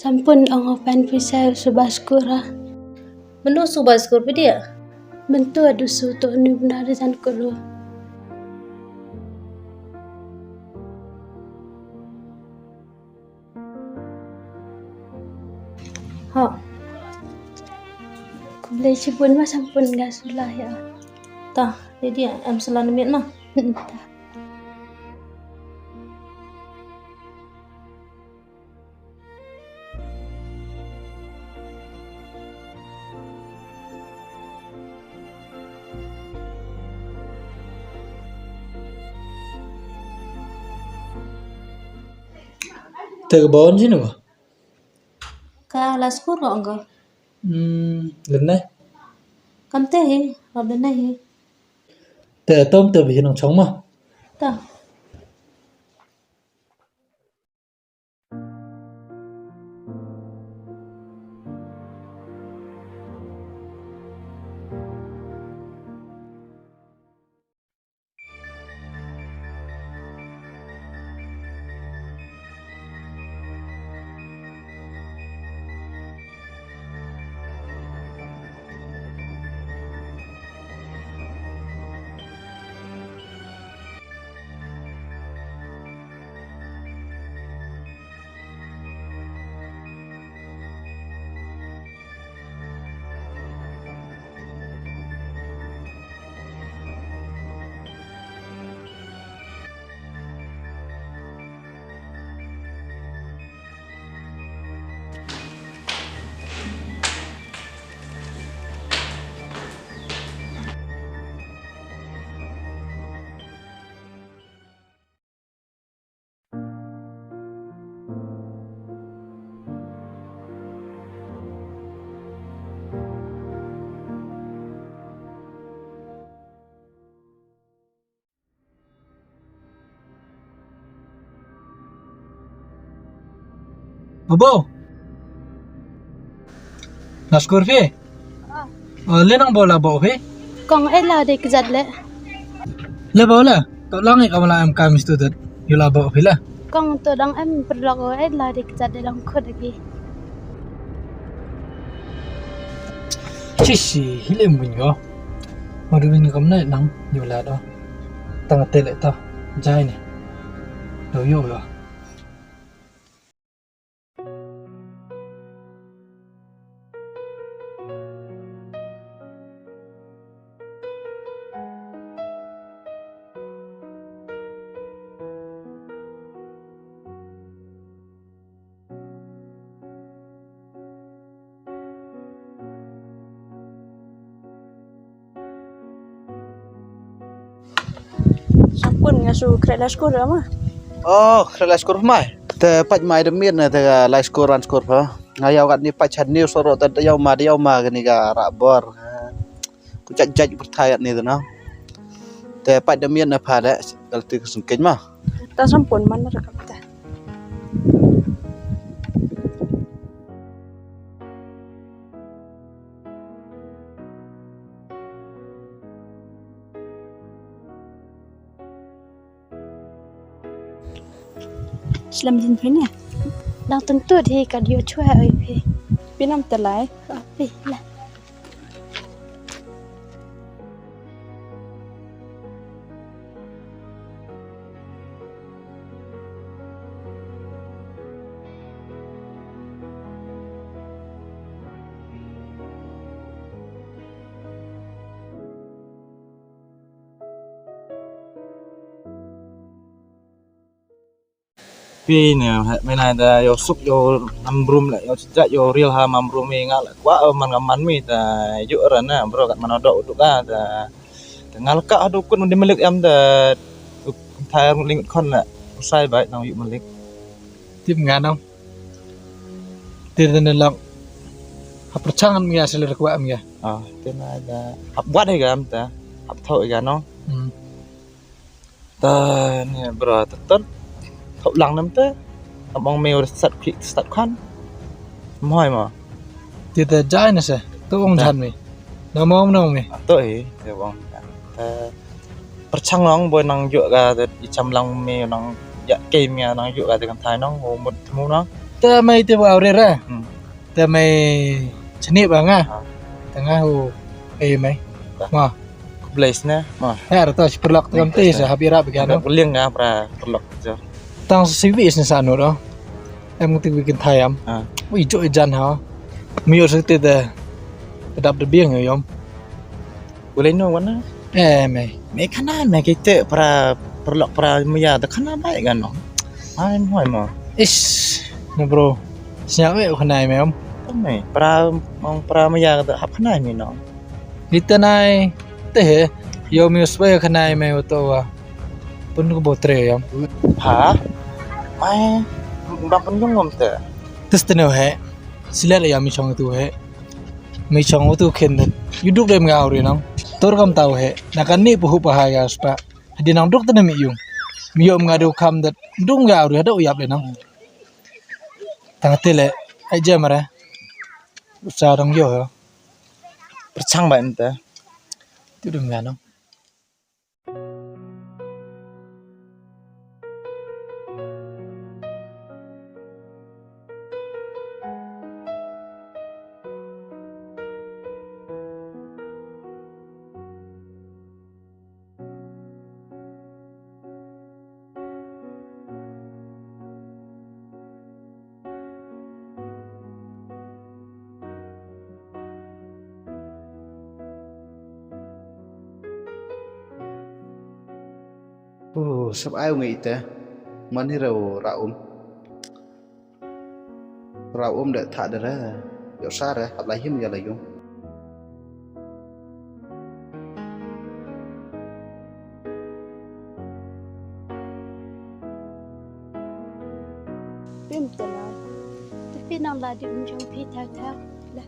Sampun ang open pisau subaskura. Menu subaskur pe dia. Bentu adu suto ni benarisan kulu. Ha. Kulay sibun mah sampun gasulah ya. Tah, dia am selan miet mah. Entah. Terbawon sini kok. Ka laskur kok enggak. Lần này Kam teh he, rada nai he. tệ tôm tệ bị nó chống mà. Tah. Abo. Naskur fi. Lenang bola bo fi. Kong ela de kejat le. Le bola. Tolong kamu lah am kami student. Yula bo fi lah. Kong to dang em perlaku ela de kejat de lang ko lagi. Cici hilim bunyo. Maruin kamu na nang yula do. Tang tele to. Jai ni. Do yo yo. Sampun ngasu krek laskur mah. Oh, kelas kur mai. Te paj mai de mir na te lai skoran skor pa. Ngayau kat ni paj had ni sorot te yau ma ni ga ra bor. Ku jaj bertayat ni tu na. Te paj de mir na pa de kal ti sungkin mah. Ta sampun mana rekam ta. Selam jin phini. Đang tentu thì cả điều chua ơi phi. Pinam telai. Phi là. Pi nè mấy này ta yo suk yo amrum lại yo cicak yo real ha amrum ingat lah kwa man mi ta yu rana bro kat mana dok tu ka ta ngal ka dukun di melik am ta thai ling kon la sai bai nang yu melik Tiếp ngàn không? Tiếp nên lòng. Hap percangan mia selir kwa mia. thế này ta hap wat hay gam ta hap thoi ga no ta nè bro ta tot thau lang nam te abang meo sat klik sat khan moi mà Tiếp jai na se. Tu ong jan mi. No mi. tôi thì bang perchang long boy nang yu ga cham lang me nang ya game ya nang yu ga de kan thai nang ho mut mu nang ta mai te wa re ra Hmm. ta mai chani ba nga tengah hu mai ma Place na. Mah. ya ra to perlak tam te sa habira Ada begano kuliang nga pra perlok jo. tang civis ni sano do em ti bikin thayam Ah. ui jo jan ha mi yo te de dap de biang yom Boleh no wana. mai Me kanan me kita pra perlok pra maya ta kana baik kan no. Main hoi mo. ish no bro siapa yo khnai mai om Tame pra mong pra maya ta hap kana mi no. Litanai te yo mi uswe khanai mai to wa pun ko botre yam Ha? Mai bang pun ngom ta. tes tene he silat ya mi chong tu he mi chong tu khen de yuduk dem ngau ri nang tor kam tau he nakan ni puhu pahaya spa di nang duk tene mi yung mi yom ngadu kam dat dung ngau ri ada uyap le nang tang tele ai jamara sa dong yo he Percang ba ente. tu dem nganong Sab ai ngi te. Mani raum de tha de ra. Yo sa ra hab lai him ya la yung. Pim telai. Tapi nang la di unjang pi ta ta. Lah.